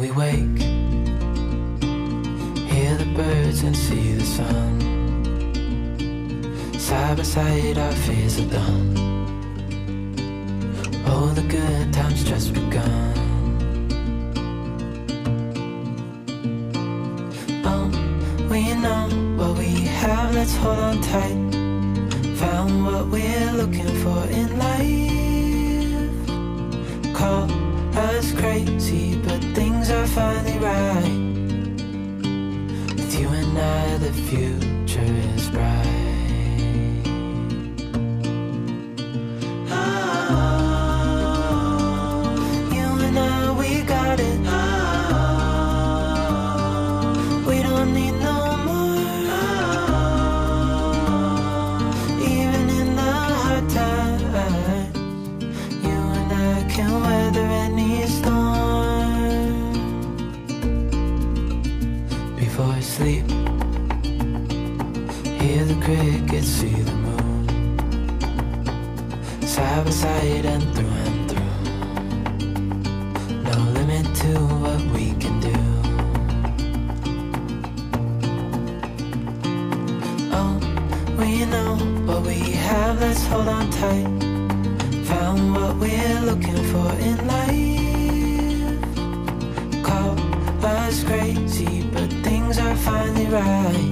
we wake, hear the birds and see the sun. Side by side our fears are done. Oh, the good times just begun. Oh, we know what we have, let's hold on tight. Found what we're looking for in life. Call us crazy, but things are finally right. With you and I, the future is bright. Sleep, hear the crickets, see the moon. Side by side and through. No limit to what we can do. Oh, we know what we have, let's hold on tight. Found what we're looking for in life. Call us crazy, but things are finally right.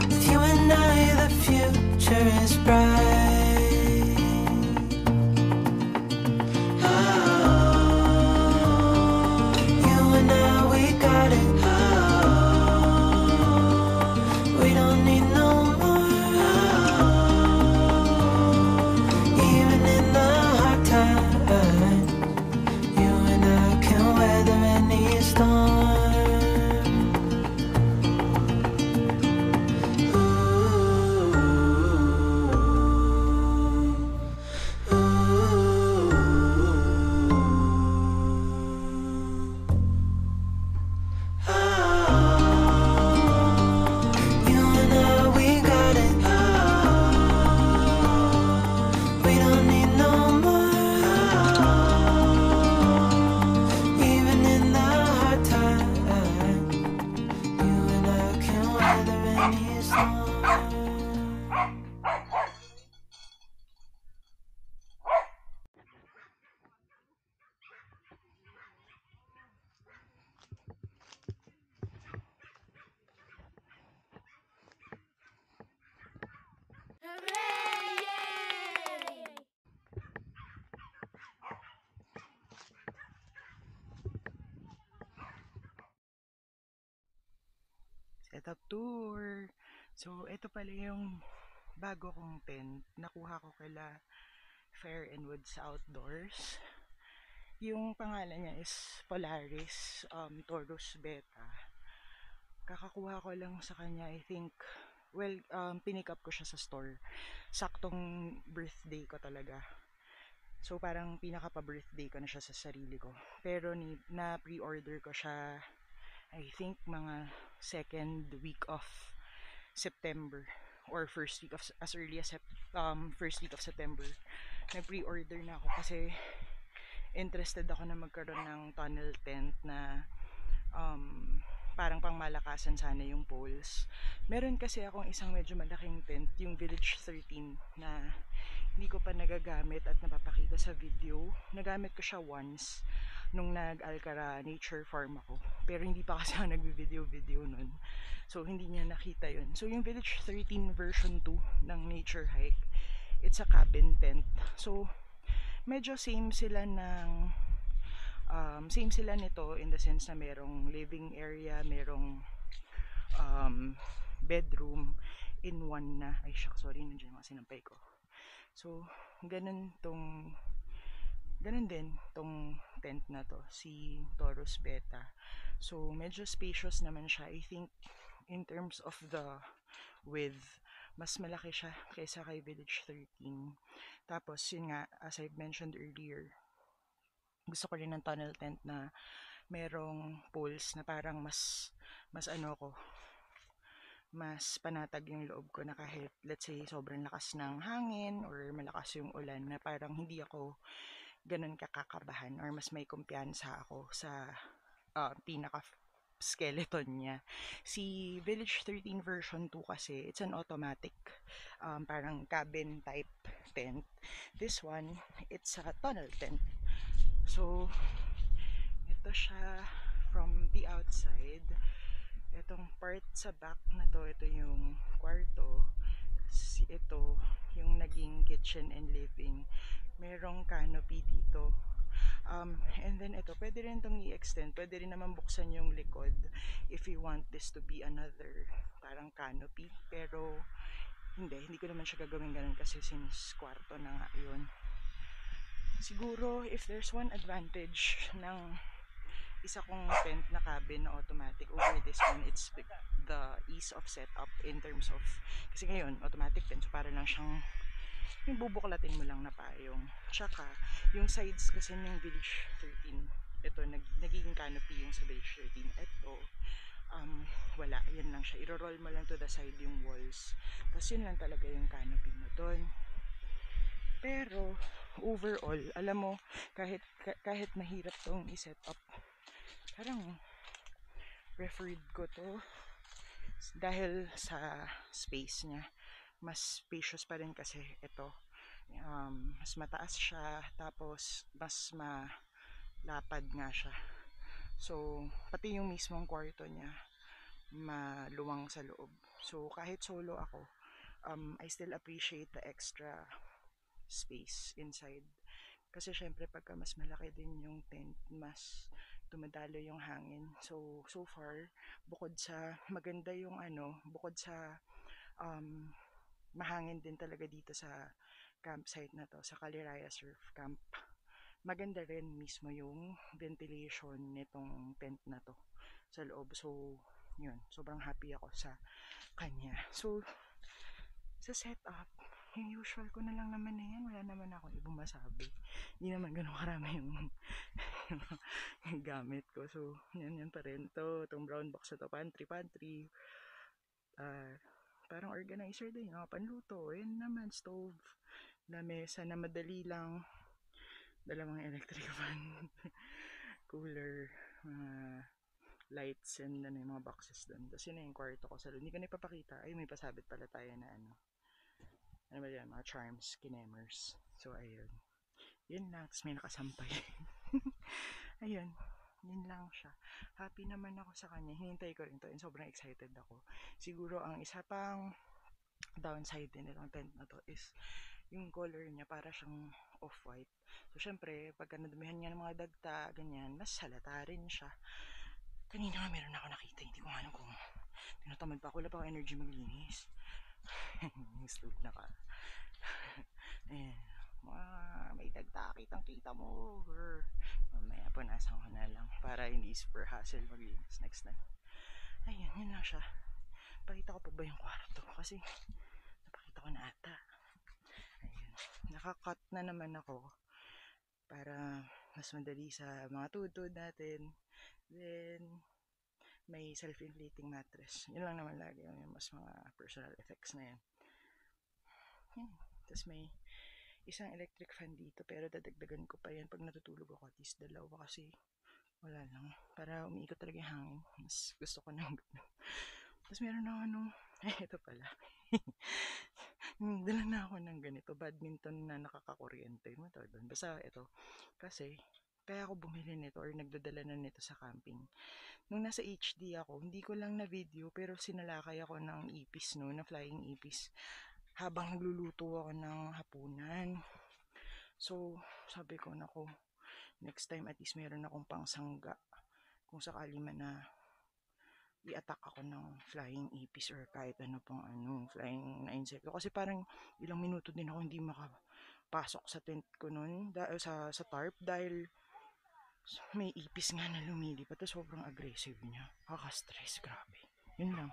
With you and I, the future is bright. Oh, you and I, we got it. Oh, we don't need no more. Oh, even in the hard times, you and I can weather any storm. Setup tour. So, ito pala yung bago kong tent. Nakuha ko kila Fair and Woods Outdoors. Yung pangalan niya is Polaris Taurus Beta. Kakakuha ko lang sa kanya, I think, well, pinick up ko siya sa store. Saktong birthday ko talaga. So, parang pinaka-pa-birthday ko na siya sa sarili ko. Pero na pre-order ko siya, I think mga second week of September or first week of as early as first week of September. Nag-pre-order na ako kasi interested ako na magkaroon ng tunnel tent na parang pangmalakasan sana yung poles. Meron kasi akong isang medyo malaking tent, yung Village 13 na hindi ko pa nagagamit at napapakita sa video. Nagamit ko siya once nung nag-Alcara Nature Farm ako. Pero hindi pa kasi ako nagbi-video nun. So, hindi niya nakita yun. So, yung Village 13 version 2 ng Nature Hike, it's a cabin tent. So, medyo same sila nito in the sense na merong living area, merong bedroom in one na. Ay, shucks, sorry, nandiyan yung mga sinampay ko. So, ganun din tong tent na to, si Taurus Beta. So, medyo spacious naman siya. I think, in terms of the width, mas malaki siya kaysa kay Village 13. Tapos, yun nga, as I've mentioned earlier, gusto ko rin ng tunnel tent na merong poles na parang mas panatag yung loob ko na kahit let's say sobrang lakas ng hangin or malakas yung ulan na parang hindi ako ganun kakakabahan or mas may kumpiyansa ako sa pinaka-skeleton niya. Si Village 13 version 2 kasi, it's an automatic, parang cabin type tent. This one, it's a tunnel tent. So, ito siya from the outside. Itong part sa back na to, ito yung kwarto. Ito yung naging kitchen and living. Merong canopy dito. And then ito, pwede rin itong i-extend. Pwede rin naman buksan yung likod if you want this to be another parang canopy. Pero hindi ko naman siya gagawin ganun kasi since kwarto na nga yun. Siguro if there's one advantage ng isa kong tent na cabin na automatic over this one, it's the ease of setup in terms of, kasi ngayon automatic tent, so para lang siyang yung bubuklatin mo lang na payong. Tsaka yung sides kasi ng Village 13, ito nagiging canopy yung sa Village 13. Ito wala, yan lang siya, iro-roll mo lang to the side yung walls, tapos yun lang talaga yung canopy mo doon. Pero overall, alam mo, kahit mahirap tong i-set up, parang preferred ko to dahil sa space niya. Mas spacious pa rin kasi ito. Mas mataas siya, tapos mas malapad nga siya. So, pati yung mismong kwarto niya, maluwang sa loob. So, kahit solo ako, I still appreciate the extra space inside. Kasi syempre pagka mas malaki din yung tent, mas dumadalo yung hangin. So far, bukod sa maganda yung bukod sa mahangin din talaga dito sa campsite na to, sa Kaliraya Surf Camp, maganda rin mismo yung ventilation nitong tent na to sa loob. So yun, sobrang happy ako sa kanya. So sa setup, yung usual ko na lang naman na yan, wala naman akong ibang masabi. Hindi naman ganun karami yung gamit ko. So yan pa rin to, itong brown box na to, pantry, parang organizer din, panluto, yun naman, stove, lamesa na madali lang, dalawang electric fan, cooler, lights, and yung mga boxes dun. Tapos yun na yung kwarto ko sa loob. Hindi ko na ipapakita. Ay, may pasabit pala tayo na ano ba yan, mga charms, kinemers. So ayun, yun lang. Tapos may nakasampay. Ayun, yun lang siya. Happy naman ako sa kanya, hinintay ko rin to and sobrang excited ako. Siguro ang isa pang downside din itong tent na to is yung color niya, para siyang off-white. So syempre pagka nadumihan niya ng mga dagta, ganyan, mas halata rin siya. Kanina nga meron ako nakita, hindi ko alam kung tinatamad pa ako, wala pa ako energy maglinis. Stove na ka. Ayan, may dagta, kitang-kita mo. Mamaya punasan ko na lang para hindi super hassle maglinis next time. Ayun, yun lang siya. Pakita ko pa ba yung kwarto? Kasi napakita ko na ata. Ayun, nakacut na naman ako para mas madali sa mga tudod natin. Then may self-inflating mattress. Yun lang naman lagi yung mas mga personal effects na yan. Tapos may isang electric fan dito, pero dadagdagan ko pa yan pag natutulog ako, at least dalawa, kasi wala lang, para umiikot talaga yung hangin. Mas gusto ko nang tapos meron ako ito pala. Dala na ako ng ganito, badminton na nakakakuryente. Basta ito, kasi kaya ako bumili nito or nagdadala na nito sa camping. Nung nasa HD ako, hindi ko lang na video, pero sinalakay ako ng ipis, na flying ipis, habang nagluluto ako ng hapunan. So sabi ko, nako, next time at least meron akong pangsangga kung sakali man na i-attack ako ng flying ipis or kahit pang flying na insekto. Kasi parang ilang minuto din ako hindi makapasok sa tent ko nun, sa tarp, dahil may ipis nga na lumilipat. Sobrang aggressive niya, kaka-stress, grabe. Yun lang.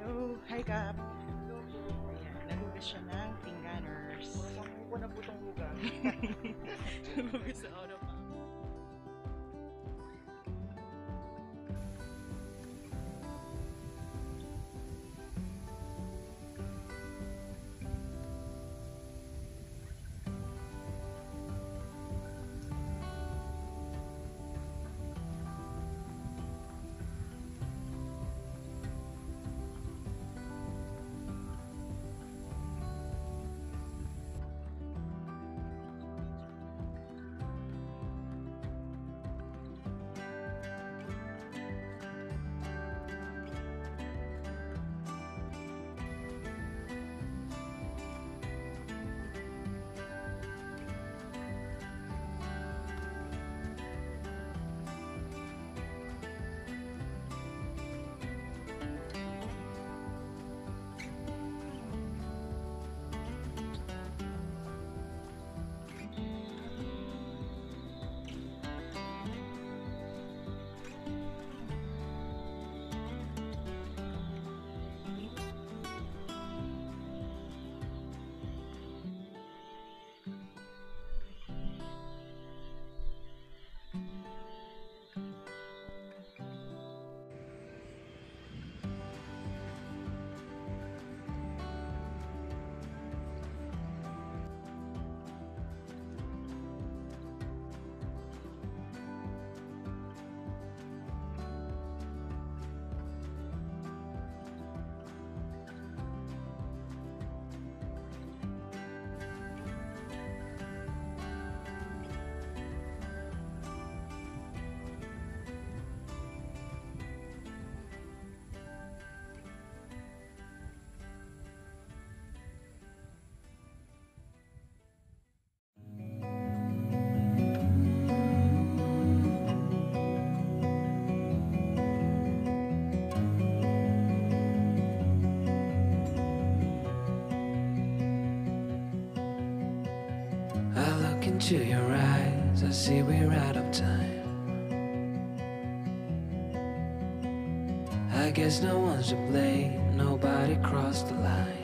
Hello, hi Kap. Ayan, nagugas siya ng pingganers. Sampu ko na po itong lugar. Nagugas sa auto pa. into your eyes, I see we're out of time. I guess no one's to blame, nobody crossed the line.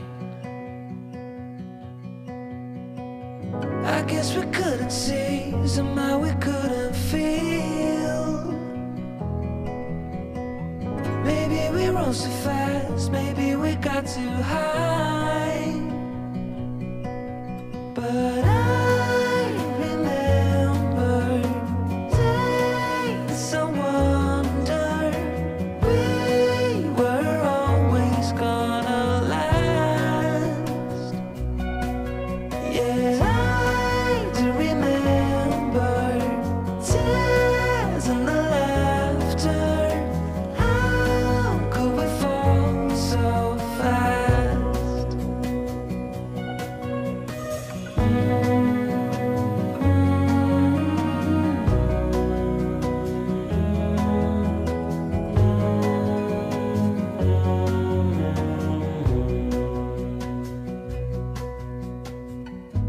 I guess we couldn't see, somehow we couldn't feel. Maybe we rose too fast, maybe we got too high. But I remember days I wonder we were always gonna last. Yeah, I do remember tears and the laughter. How could we fall so fast?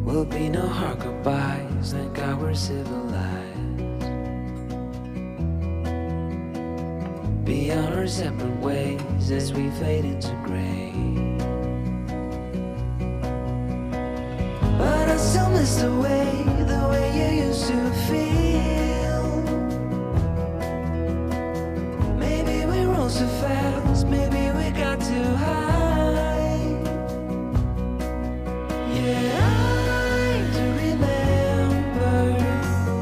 Will be no hard goodbyes, thank God we're civilized. Be gone our separate ways as we fade into gray. But I still miss the way you used to feel. Maybe we rose too fast, maybe we got too high. Yeah, I do remember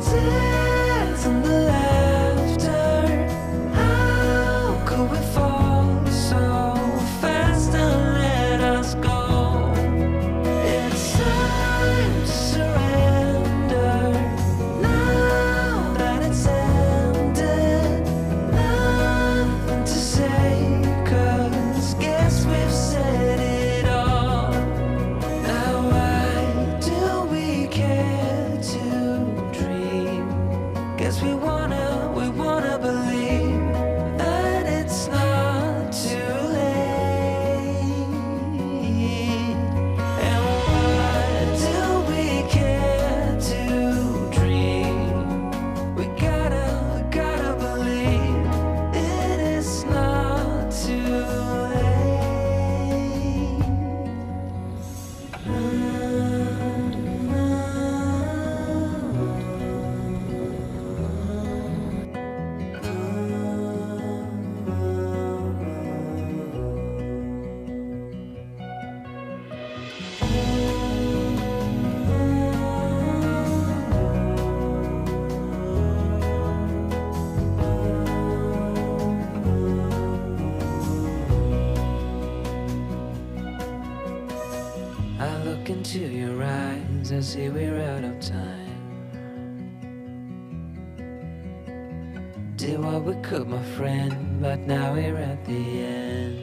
tears and the laughter. How could we fall so fast and let us go? It's time to surrender now that it's ended. Nothing to say, 'cause guess we've said it all. Now why do we care to dream? Guess we wanna believe that it's not too late. And why do we care to dream? We gotta believe it is not too I look into your eyes, I see we're out of time. Did what we could, my friend, but now we're at the end.